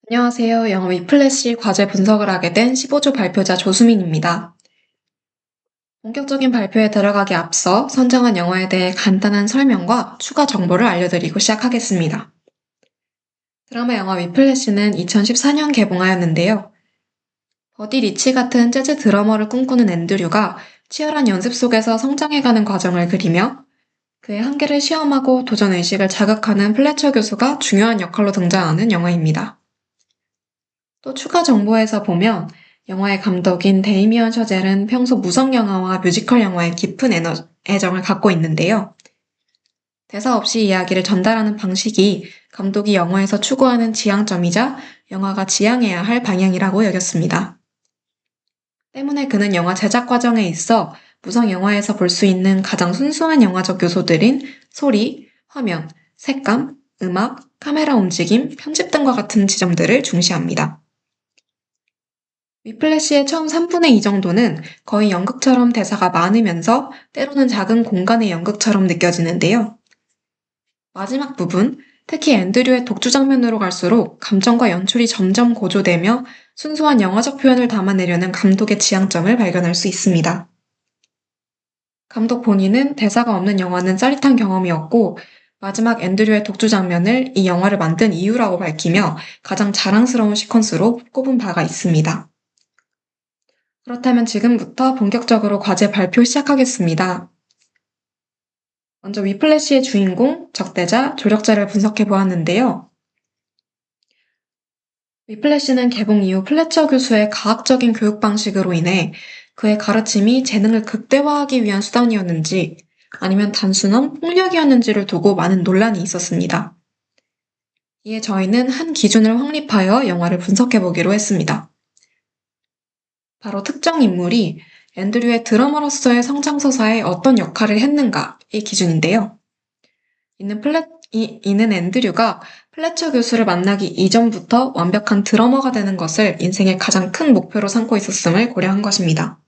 안녕하세요. 영어 위플래시 과제 분석을 하게 된 15조 발표자 조수민입니다. 본격적인 발표에 들어가기 앞서 선정한 영화에 대해 간단한 설명과 추가 정보를 알려드리고 시작하겠습니다. 드라마 영화 위플래시는 2014년 개봉하였는데요. 버디 리치 같은 재즈 드러머를 꿈꾸는 앤드류가 치열한 연습 속에서 성장해가는 과정을 그리며 그의 한계를 시험하고 도전의식을 자극하는 플래처 교수가 중요한 역할로 등장하는 영화입니다. 또 추가 정보에서 보면 영화의 감독인 데이미언 셔젤은 평소 무성 영화와 뮤지컬 영화에 깊은 애정을 갖고 있는데요. 대사 없이 이야기를 전달하는 방식이 감독이 영화에서 추구하는 지향점이자 영화가 지향해야 할 방향이라고 여겼습니다. 때문에 그는 영화 제작 과정에 있어 무성 영화에서 볼 수 있는 가장 순수한 영화적 요소들인 소리, 화면, 색감, 음악, 카메라 움직임, 편집 등과 같은 지점들을 중시합니다. 위플래시의 처음 3분의 2 정도는 거의 연극처럼 대사가 많으면서 때로는 작은 공간의 연극처럼 느껴지는데요. 마지막 부분, 특히 앤드류의 독주 장면으로 갈수록 감정과 연출이 점점 고조되며 순수한 영화적 표현을 담아내려는 감독의 지향점을 발견할 수 있습니다. 감독 본인은 대사가 없는 영화는 짜릿한 경험이었고 마지막 앤드류의 독주 장면을 이 영화를 만든 이유라고 밝히며 가장 자랑스러운 시퀀스로 꼽은 바가 있습니다. 그렇다면 지금부터 본격적으로 과제 발표 시작하겠습니다. 먼저 위플래시의 주인공, 적대자, 조력자를 분석해 보았는데요. 위플래시는 개봉 이후 플래처 교수의 과학적인 교육 방식으로 인해 그의 가르침이 재능을 극대화하기 위한 수단이었는지 아니면 단순한 폭력이었는지를 두고 많은 논란이 있었습니다. 이에 저희는 한 기준을 확립하여 영화를 분석해 보기로 했습니다. 바로 특정 인물이 앤드류의 드러머로서의 성장서사에 어떤 역할을 했는가의 기준인데요. 이는 앤드류가 플래처 교수를 만나기 이전부터 완벽한 드러머가 되는 것을 인생의 가장 큰 목표로 삼고 있었음을 고려한 것입니다.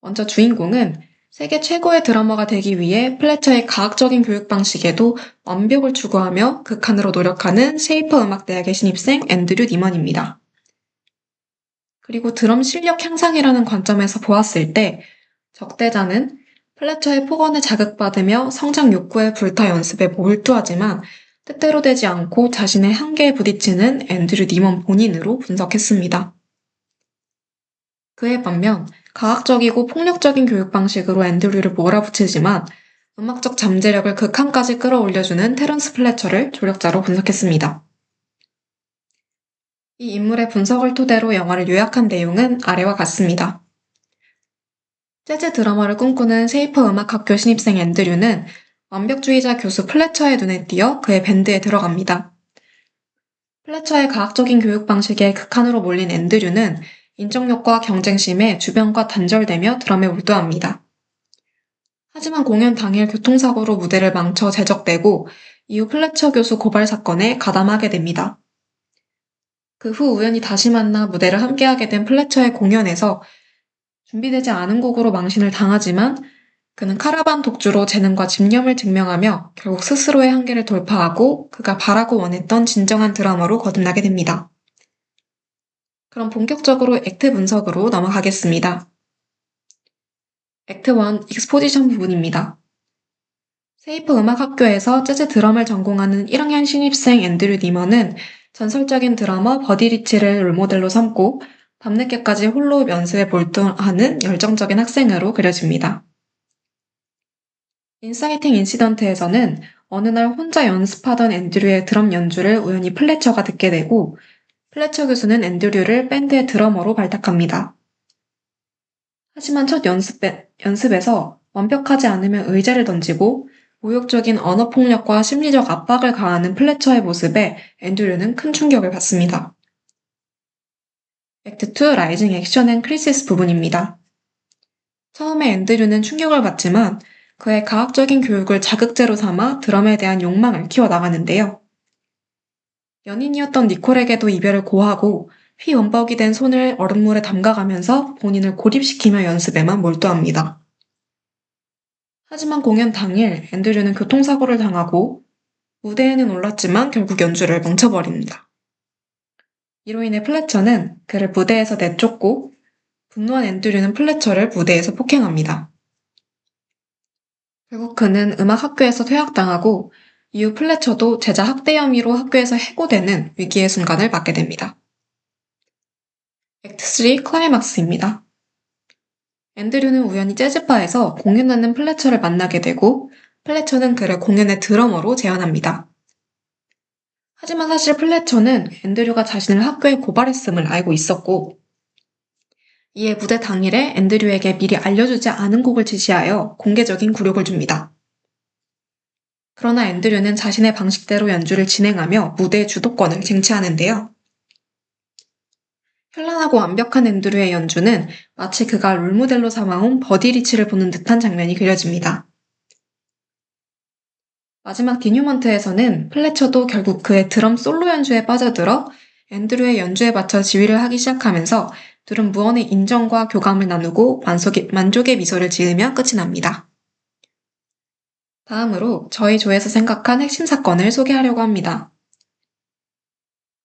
먼저 주인공은 세계 최고의 드러머가 되기 위해 플래처의 과학적인 교육 방식에도 완벽을 추구하며 극한으로 노력하는 쉐이퍼 음악대학의 신입생 앤드류 니먼입니다. 그리고 드럼 실력 향상이라는 관점에서 보았을 때 적대자는 플래처의 폭언에 자극받으며 성장 욕구에 불타 연습에 몰두하지만 뜻대로 되지 않고 자신의 한계에 부딪히는 앤드류 니먼 본인으로 분석했습니다. 그에 반면 과학적이고 폭력적인 교육 방식으로 앤드류를 몰아붙이지만 음악적 잠재력을 극한까지 끌어올려주는 테런스 플래처를 조력자로 분석했습니다. 이 인물의 분석을 토대로 영화를 요약한 내용은 아래와 같습니다. 재즈 드러머를 꿈꾸는 쉐이퍼 음악학교 신입생 앤드류는 완벽주의자 교수 플래처의 눈에 띄어 그의 밴드에 들어갑니다. 플래처의 과학적인 교육 방식에 극한으로 몰린 앤드류는 인정욕과 경쟁심에 주변과 단절되며 드럼에 몰두합니다. 하지만 공연 당일 교통사고로 무대를 망쳐 제적되고 이후 플래처 교수 고발 사건에 가담하게 됩니다. 그 후 우연히 다시 만나 무대를 함께하게 된 플래처의 공연에서 준비되지 않은 곡으로 망신을 당하지만 그는 카라반 독주로 재능과 집념을 증명하며 결국 스스로의 한계를 돌파하고 그가 바라고 원했던 진정한 드러머로 거듭나게 됩니다. 그럼 본격적으로 액트 분석으로 넘어가겠습니다. 액트 1 익스포지션 부분입니다. 쉐이퍼 음악학교에서 재즈 드럼을 전공하는 1학년 신입생 앤드류 니먼은 전설적인 드러머 버디 리치를 롤모델로 삼고 밤늦게까지 홀로 연습에 몰두하는 열정적인 학생으로 그려집니다. 인사이팅 인시던트에서는 어느 날 혼자 연습하던 앤드류의 드럼 연주를 우연히 플래처가 듣게 되고 플래처 교수는 앤드류를 밴드의 드러머로 발탁합니다. 하지만 첫 연습에서 완벽하지 않으면 의제를 던지고 모욕적인 언어폭력과 심리적 압박을 가하는 플래처의 모습에 앤드류는 큰 충격을 받습니다. 액트 2 라이징 액션 앤 크리시스 부분입니다. 처음에 앤드류는 충격을 받지만 그의 과학적인 교육을 자극제로 삼아 드럼에 대한 욕망을 키워나가는데요. 연인이었던 니콜에게도 이별을 고하고 휘범벅이 된 손을 얼음물에 담가가면서 본인을 고립시키며 연습에만 몰두합니다. 하지만 공연 당일 앤드류는 교통사고를 당하고 무대에는 올랐지만 결국 연주를 멈춰버립니다. 이로 인해 플래처는 그를 무대에서 내쫓고 분노한 앤드류는 플래처를 무대에서 폭행합니다. 결국 그는 음악 학교에서 퇴학당하고 이후 플래처도 제자 학대 혐의로 학교에서 해고되는 위기의 순간을 맞게 됩니다. 액트 3 클라이막스입니다. 앤드류는 우연히 재즈바에서 공연하는 플래처를 만나게 되고 플래처는 그를 공연의 드러머로 제안합니다. 하지만 사실 플래처는 앤드류가 자신을 학교에 고발했음을 알고 있었고 이에 무대 당일에 앤드류에게 미리 알려주지 않은 곡을 지시하여 공개적인 굴욕을 줍니다. 그러나 앤드류는 자신의 방식대로 연주를 진행하며 무대의 주도권을 쟁취하는데요. 현란하고 완벽한 앤드류의 연주는 마치 그가 롤모델로 삼아온 버디 리치를 보는 듯한 장면이 그려집니다. 마지막 디뉴먼트에서는 플래처도 결국 그의 드럼 솔로 연주에 빠져들어 앤드류의 연주에 맞춰 지휘를 하기 시작하면서 둘은 무언의 인정과 교감을 나누고 만족의 미소를 지으며 끝이 납니다. 다음으로 저희 조에서 생각한 핵심 사건을 소개하려고 합니다.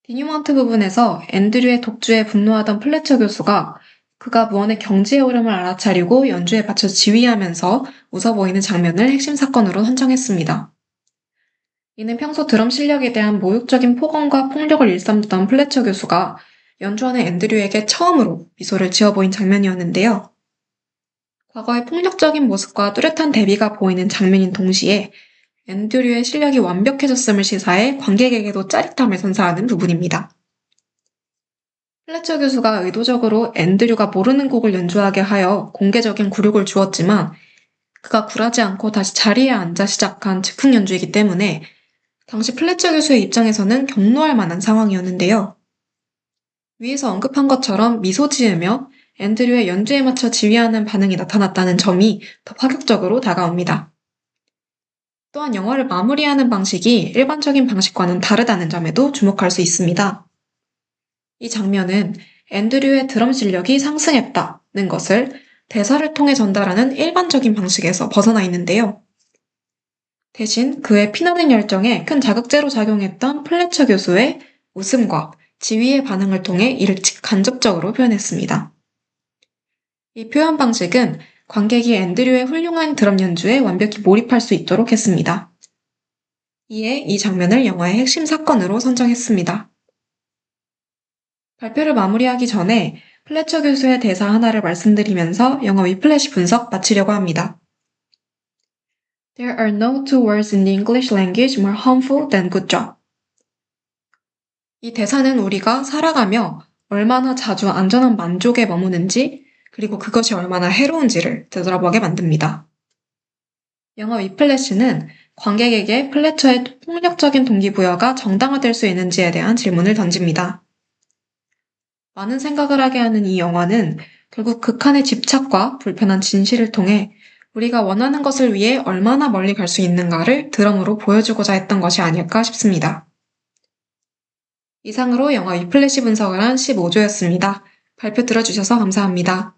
디뉴먼트 부분에서 앤드류의 독주에 분노하던 플래처 교수가 그가 무언의 경지의 오름을 알아차리고 연주에 맞춰 지휘하면서 웃어 보이는 장면을 핵심 사건으로 선정했습니다. 이는 평소 드럼 실력에 대한 모욕적인 폭언과 폭력을 일삼던 플래처 교수가 연주하는 앤드류에게 처음으로 미소를 지어 보인 장면이었는데요. 과거의 폭력적인 모습과 뚜렷한 대비가 보이는 장면인 동시에 앤드류의 실력이 완벽해졌음을 시사해 관객에게도 짜릿함을 선사하는 부분입니다. 플래처 교수가 의도적으로 앤드류가 모르는 곡을 연주하게 하여 공개적인 굴욕을 주었지만 그가 굴하지 않고 다시 자리에 앉아 시작한 즉흥 연주이기 때문에 당시 플래처 교수의 입장에서는 격노할 만한 상황이었는데요. 위에서 언급한 것처럼 미소 지으며 앤드류의 연주에 맞춰 지휘하는 반응이 나타났다는 점이 더 파격적으로 다가옵니다. 또한 영화를 마무리하는 방식이 일반적인 방식과는 다르다는 점에도 주목할 수 있습니다. 이 장면은 앤드류의 드럼 실력이 상승했다는 것을 대사를 통해 전달하는 일반적인 방식에서 벗어나 있는데요. 대신 그의 피나는 열정에 큰 자극제로 작용했던 플래처 교수의 웃음과 지휘의 반응을 통해 이를 간접적으로 표현했습니다. 이 표현 방식은 관객이 앤드류의 훌륭한 드럼 연주에 완벽히 몰입할 수 있도록 했습니다. 이에 이 장면을 영화의 핵심 사건으로 선정했습니다. 발표를 마무리하기 전에 플래처 교수의 대사 하나를 말씀드리면서 영화 위플래시 분석 마치려고 합니다. There are no two words in the English language more harmful than good job. 이 대사는 우리가 살아가며 얼마나 자주 안전한 만족에 머무는지 그리고 그것이 얼마나 해로운지를 되돌아보게 만듭니다. 영화 위플래시는 관객에게 플래처의 폭력적인 동기부여가 정당화될 수 있는지에 대한 질문을 던집니다. 많은 생각을 하게 하는 이 영화는 결국 극한의 집착과 불편한 진실을 통해 우리가 원하는 것을 위해 얼마나 멀리 갈 수 있는가를 드럼으로 보여주고자 했던 것이 아닐까 싶습니다. 이상으로 영화 위플래시 분석을 한 15조였습니다. 발표 들어주셔서 감사합니다.